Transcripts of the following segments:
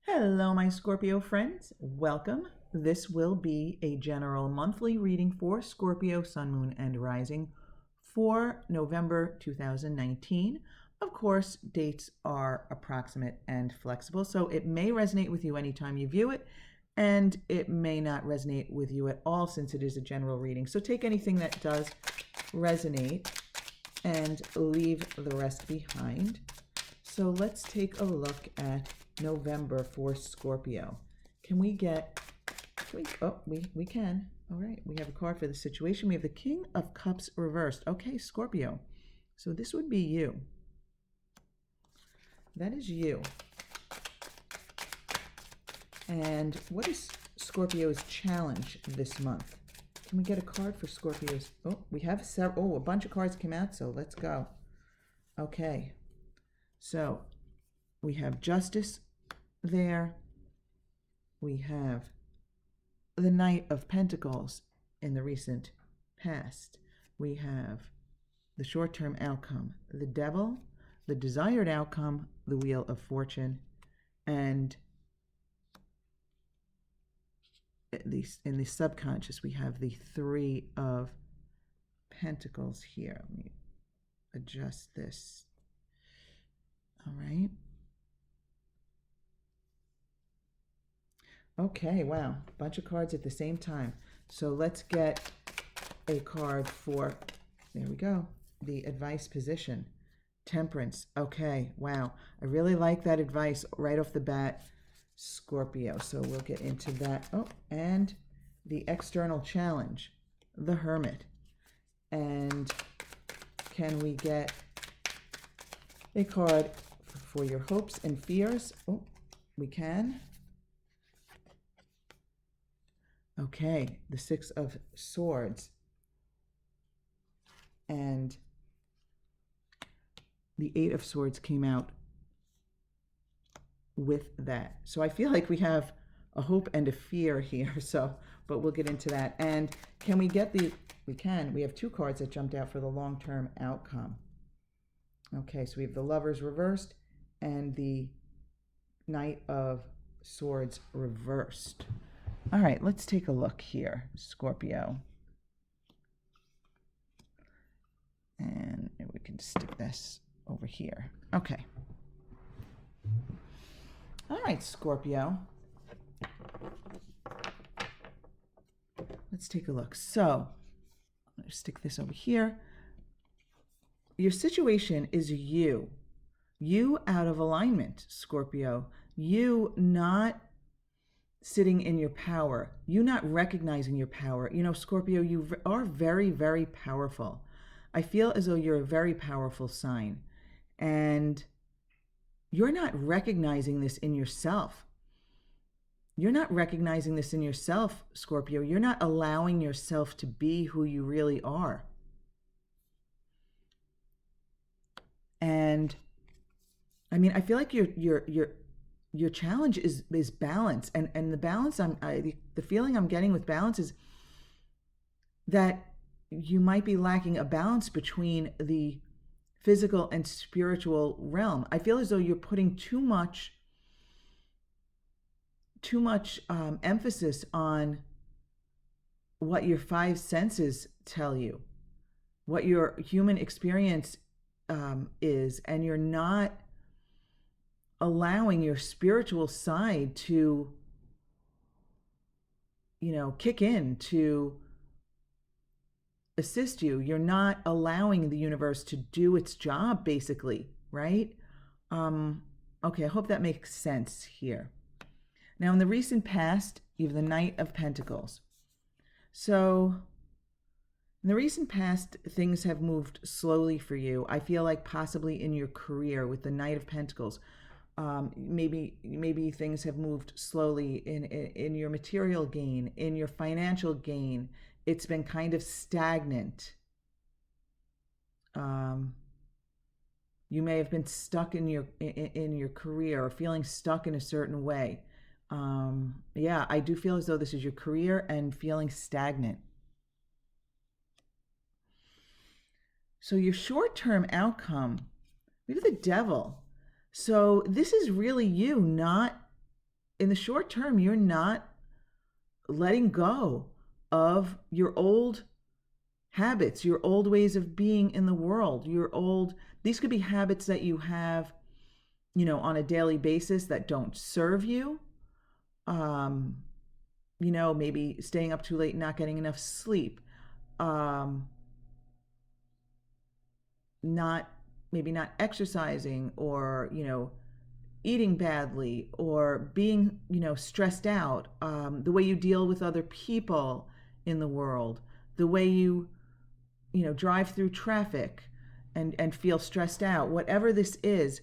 Hello, my Scorpio friends. Welcome. This will be a general monthly reading for Scorpio, Sun, Moon, and Rising for November 2019. Of course, dates are approximate and flexible, so it may resonate with you anytime you view it, and it may not resonate with you at all since it is a general reading. So take anything that does resonate and leave the rest behind. So let's take a look at November for Scorpio. We can. All right, we have a card for the situation. We have the King of Cups reversed. Okay, Scorpio. So this would be you. That is you. And what is Scorpio's challenge this month? Can we get a card for Scorpio's? Oh, we have several. Oh, a bunch of cards came out, so let's go. Okay. So we have Justice there. We have the Knight of Pentacles in the recent past. We have the short-term outcome, the Devil, the desired outcome, the Wheel of Fortune, and at least in the subconscious, we have the Three of Pentacles here. Let me adjust this. All right. Okay, wow. Bunch of cards at the same time. So let's get a card for, there we go, the advice position. Temperance. Okay, wow. I really like that advice right off the bat, Scorpio. So we'll get into that. Oh, and the external challenge, the Hermit. And can we get a card for your hopes and fears? Oh, we can. Okay, the Six of Swords. And the Eight of Swords came out with that. So I feel like we have a hope and a fear here. So, but we'll get into that. And can we get we have two cards that jumped out for the long-term outcome. Okay, so we have the Lovers reversed and the Knight of Swords reversed. All right, let's take a look here, Scorpio. And we can stick this over here. Okay. All right, Scorpio. Let's take a look. So, let's stick this over here. Your situation is you. You out of alignment, Scorpio. You not sitting in your power. You not recognizing your power. You know, Scorpio, you are very, very powerful. I feel as though you're a very powerful sign. And you're not recognizing this in yourself. You're not recognizing this in yourself, Scorpio. You're not allowing yourself to be who you really are. And I mean, I feel like your challenge is balance, and the balance the feeling I'm getting with balance is that you might be lacking a balance between the physical and spiritual realm. I feel as though you're putting too much emphasis on what your five senses tell you, what your human experience is, and you're not allowing your spiritual side to, kick in, to assist you. You're not allowing the universe to do its job, basically, right? Okay, I hope that makes sense here. Now, in the recent past, you have the Knight of Pentacles. So, in the recent past, things have moved slowly for you. I feel like possibly in your career with the Knight of Pentacles, maybe things have moved slowly in your material gain, in your financial gain. It's been kind of stagnant. You may have been stuck in your career, or feeling stuck in a certain way. Yeah, I do feel as though this is your career and feeling stagnant. So your short-term outcome, we have the Devil. So this is really you not in the short term, you're not letting go of your old habits, your old ways of being in the world, these could be habits that you have, on a daily basis that don't serve you. Um, maybe staying up too late, not getting enough sleep, um, not maybe not exercising, or eating badly, or being stressed out, the way you deal with other people in the world, the way you drive through traffic and feel stressed out, whatever this is.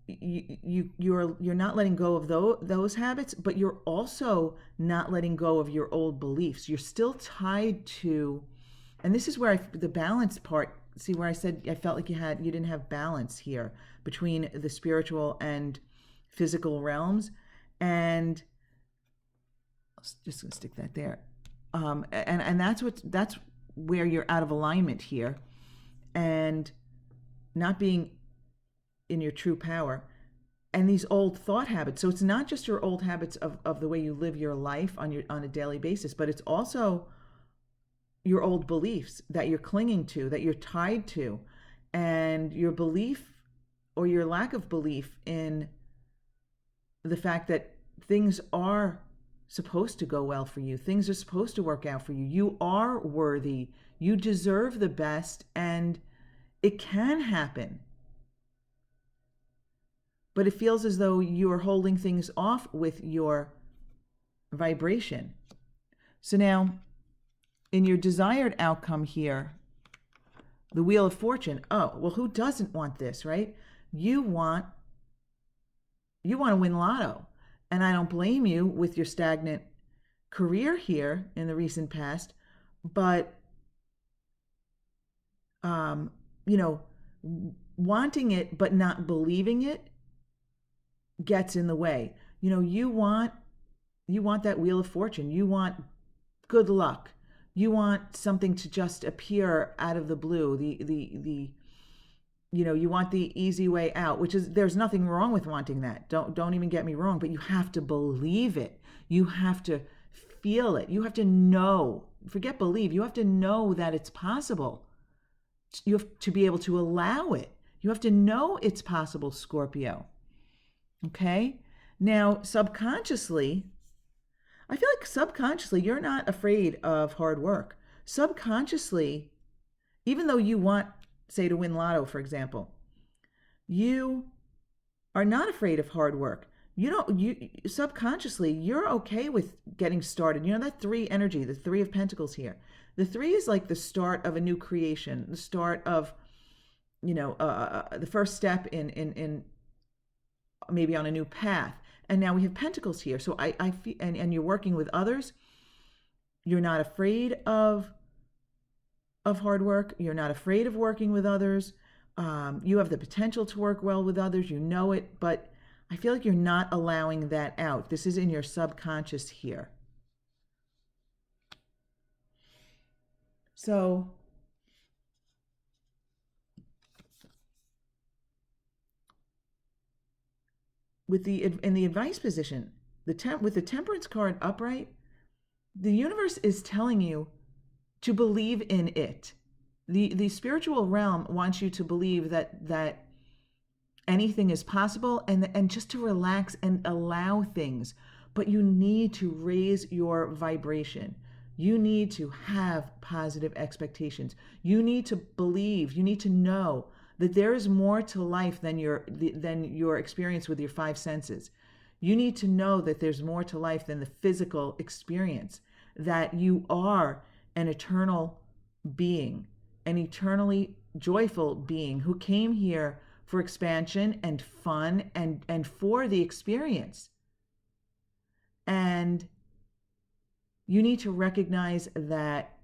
You're not letting go of those habits, but you're also not letting go of your old beliefs. You're still tied to, and this is where the balance part, see where I said I felt like you didn't have balance here between the spiritual and physical realms. And I'm just gonna stick that there. And that's where you're out of alignment here, and not being in your true power, and these old thought habits. So it's not just your old habits of the way you live your life on a daily basis, but it's also your old beliefs that you're clinging to, that you're tied to, and your belief or your lack of belief in the fact that things are supposed to go well for you. Things are supposed to work out for you. You are worthy. You deserve the best, and it can happen. But it feels as though you're holding things off with your vibration. So now, in your desired outcome here, the Wheel of Fortune. Oh, well, who doesn't want this, right? You want to win lotto. And I don't blame you with your stagnant career here in the recent past, but wanting it but not believing it gets in the way. You want that Wheel of Fortune. You want good luck. You want something to just appear out of the blue. You want the easy way out, which is, there's nothing wrong with wanting that. Don't even get me wrong, but you have to believe it. You have to feel it. You have to know. Forget believe. You have to know that it's possible. You have to be able to allow it. You have to know it's possible, Scorpio. Okay? Now, subconsciously, I feel like subconsciously you're not afraid of hard work. Subconsciously, even though you want, say, to win lotto, for example, you are not afraid of hard work. You subconsciously, you're okay with getting started. That 3 energy, the 3 of Pentacles here. The 3 is like the start of a new creation, the start of, the first step in maybe on a new path. And now we have Pentacles here. So I feel, and you're working with others. You're not afraid of hard work. You're not afraid of working with others. You have the potential to work well with others. You know it, but I feel like you're not allowing that out. This is in your subconscious here. So in the advice position, with the Temperance card upright, the universe is telling you to believe in it. The spiritual realm wants you to believe that anything is possible, and just to relax and allow things. But you need to raise your vibration. You need to have positive expectations. You need to believe. You need to know that there is more to life than your experience with your 5 senses. You need to know that there's more to life than the physical experience, that you are an eternal being, an eternally joyful being who came here for expansion and fun and for the experience. And you need to recognize that,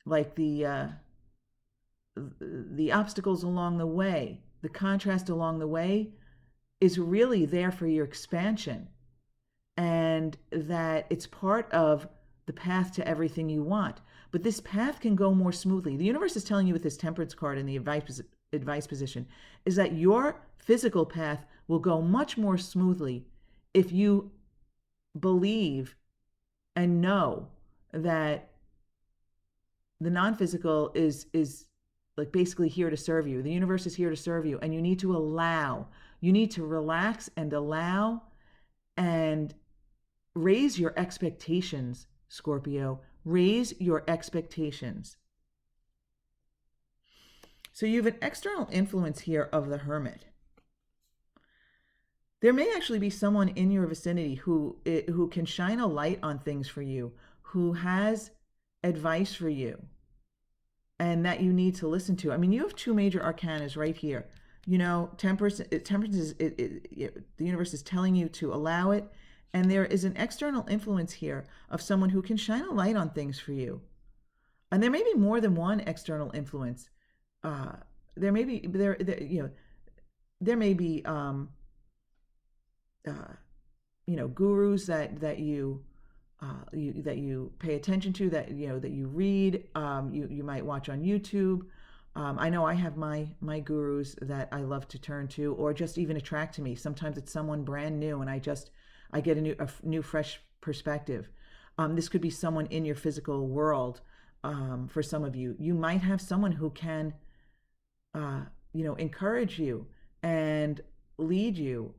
like the obstacles along the way, the contrast along the way is really there for your expansion, and that it's part of the path to everything you want. But this path can go more smoothly. The universe is telling you with this Temperance card in the advice position is that your physical path will go much more smoothly if you believe and know that the non-physical is like basically here to serve you. The universe is here to serve you, and you need to allow. You need to relax and allow and raise your expectations, Scorpio. Raise your expectations. So you have an external influence here of the Hermit. There may actually be someone in your vicinity who can shine a light on things for you, who has advice for you, and that you need to listen to. I mean, you have two major arcanas right here. You know, temperance is the universe is telling you to allow it, and there is an external influence here of someone who can shine a light on things for you. And there may be more than one external influence. There may be gurus that you pay attention to, that you read. You might watch on YouTube. I know I have my gurus that I love to turn to, or just even attract to me. Sometimes it's someone brand new, and I get a new fresh perspective. This could be someone in your physical world. For some of you, you might have someone who can, encourage you and lead you,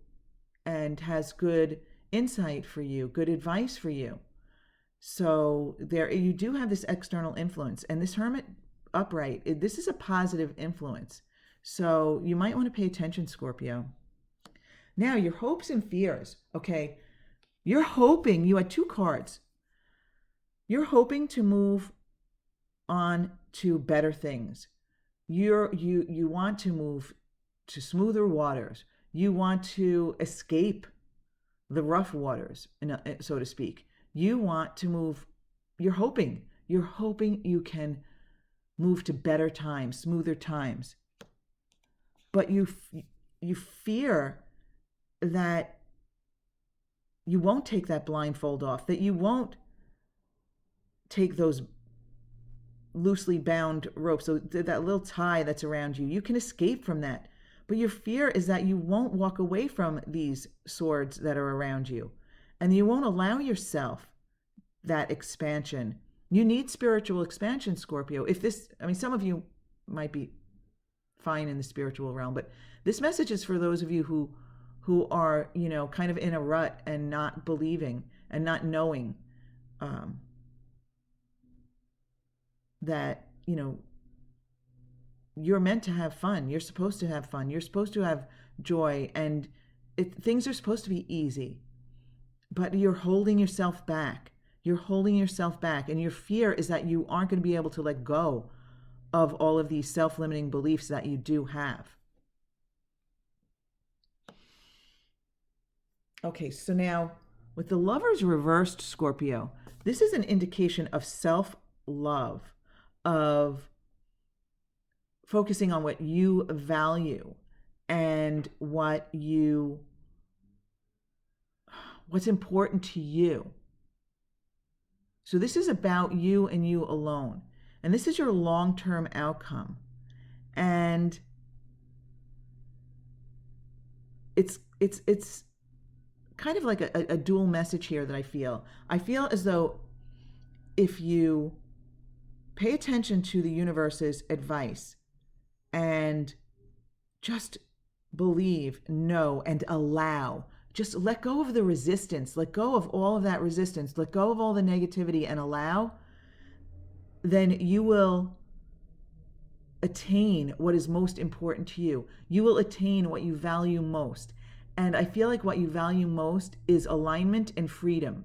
and has good insight for you, good advice for you. So there, you do have this external influence, and this Hermit upright, this is a positive influence. So you might want to pay attention, Scorpio. Now, your hopes and fears. Okay, you're hoping, you had two cards. You're hoping to move on to better things. You want to move to smoother waters. You want to escape the rough waters, so to speak. You want to move. You're hoping you can move to better times, smoother times. But you fear that you won't take that blindfold off, that you won't take those loosely bound ropes, so that little tie that's around you. You can escape from that. But your fear is that you won't walk away from these swords that are around you, and you won't allow yourself that expansion. You need spiritual expansion, Scorpio. Some of you might be fine in the spiritual realm, but this message is for those of you who are, kind of in a rut and not believing and not knowing that, you're meant to have fun. You're supposed to have fun. You're supposed to have joy, and things are supposed to be easy, but you're holding yourself back. You're holding yourself back, and your fear is that you aren't going to be able to let go of all of these self-limiting beliefs that you do have. Okay, so now with the Lovers reversed, Scorpio, this is an indication of self-love, of focusing on what you value and what's important to you. So this is about you and you alone. And this is your long-term outcome. And it's kind of like a dual message here that I feel. I feel as though if you pay attention to the universe's advice and just believe, know, and allow, just let go of the resistance, let go of all of that resistance, let go of all the negativity and allow, then you will attain what is most important to you. You will attain what you value most. And I feel like what you value most is alignment and freedom.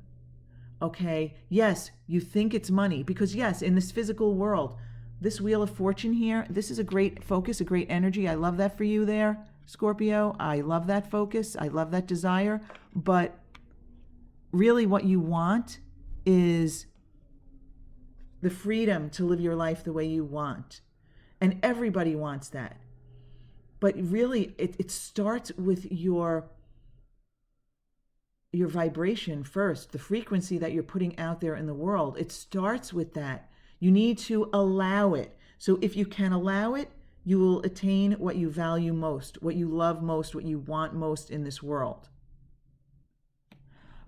Okay, yes, you think it's money, because yes, in this physical world, this Wheel of Fortune here, this is a great focus, a great energy. I love that for you there, Scorpio. I love that focus. I love that desire. But really what you want is the freedom to live your life the way you want. And everybody wants that. But really, it starts with your vibration first, the frequency that you're putting out there in the world. It starts with that. You need to allow it. So if you can allow it, you will attain what you value most, what you love most, what you want most in this world.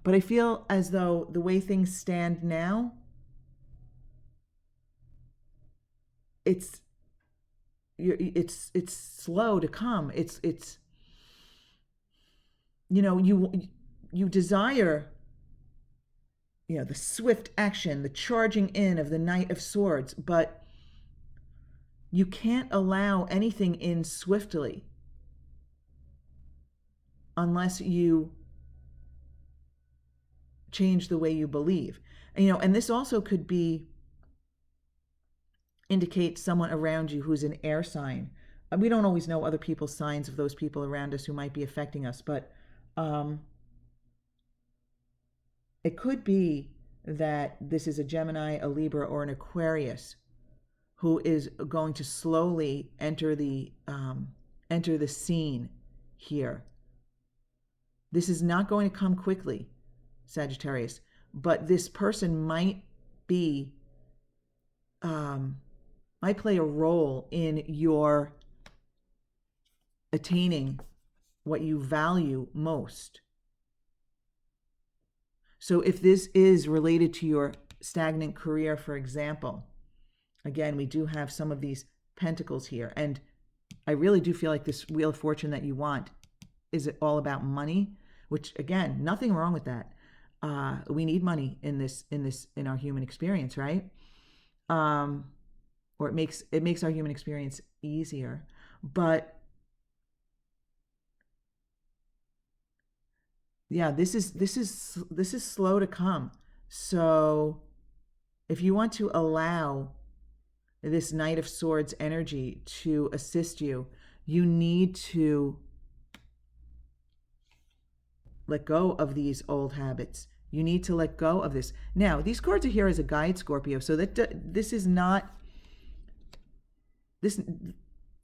But I feel as though the way things stand now, it's slow to come. It's you desire the swift action, the charging in of the Knight of Swords, but you can't allow anything in swiftly unless you change the way you believe. And this also could indicate someone around you who's an air sign. We don't always know other people's signs of those people around us who might be affecting us, but it could be that this is a Gemini, a Libra, or an Aquarius who is going to slowly enter the scene here. This is not going to come quickly, Sagittarius, but this person might play a role in your attaining what you value most. So if this is related to your stagnant career, for example, again, we do have some of these pentacles here. And I really do feel like this Wheel of Fortune that you want is all about money, which, again, nothing wrong with that. We need money in our human experience, right? Or it makes our human experience easier. But yeah, this is slow to come. So if you want to allow this Knight of Swords energy to assist you, you need to let go of these old habits. You need to let go of this. Now, these cards are here as a guide, Scorpio, so that this is not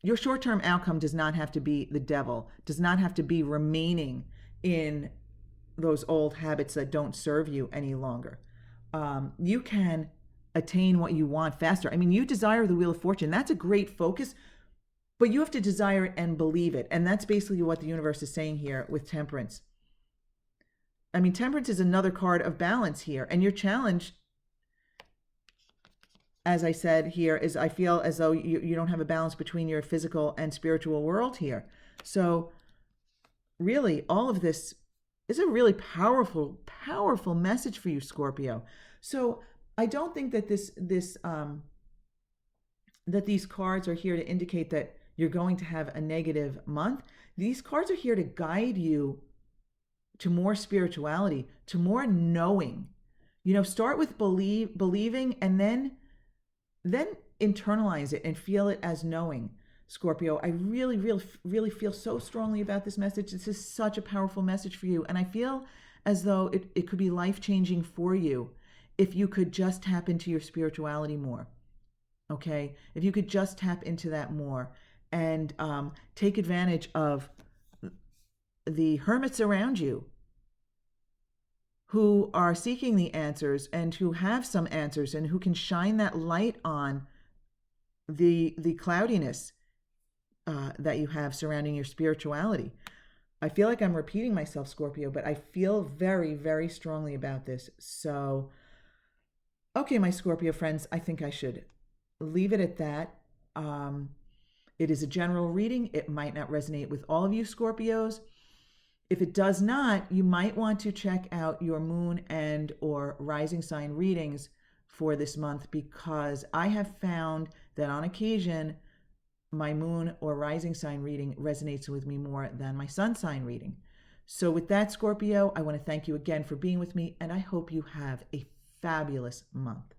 your short-term outcome does not have to be the devil, does not have to be remaining in those old habits that don't serve you any longer. You can attain what you want faster. I mean, you desire the Wheel of Fortune. That's a great focus, but you have to desire it and believe it. And that's basically what the universe is saying here with Temperance. I mean, Temperance is another card of balance here. And your challenge, as I said here, is I feel as though you don't have a balance between your physical and spiritual world here. So really, all of this is a really powerful, powerful message for you, Scorpio. So I don't think that that these cards are here to indicate that you're going to have a negative month. These cards are here to guide you to more spirituality, to more knowing. Start with believing, and then internalize it and feel it as knowing. Scorpio, I really, really, really feel so strongly about this message. This is such a powerful message for you. And I feel as though it could be life-changing for you if you could just tap into your spirituality more. Okay? If you could just tap into that more and take advantage of the hermits around you who are seeking the answers and who have some answers and who can shine that light on the cloudiness that you have surrounding your spirituality. I feel like I'm repeating myself, Scorpio, but I feel very, very strongly about this. So, okay, my Scorpio friends, I think I should leave it at that. It is a general reading. It might not resonate with all of you Scorpios. If it does not, you might want to check out your moon and or rising sign readings for this month, because I have found that on occasion, my moon or rising sign reading resonates with me more than my sun sign reading. So with that, Scorpio, I want to thank you again for being with me, and I hope you have a fabulous month.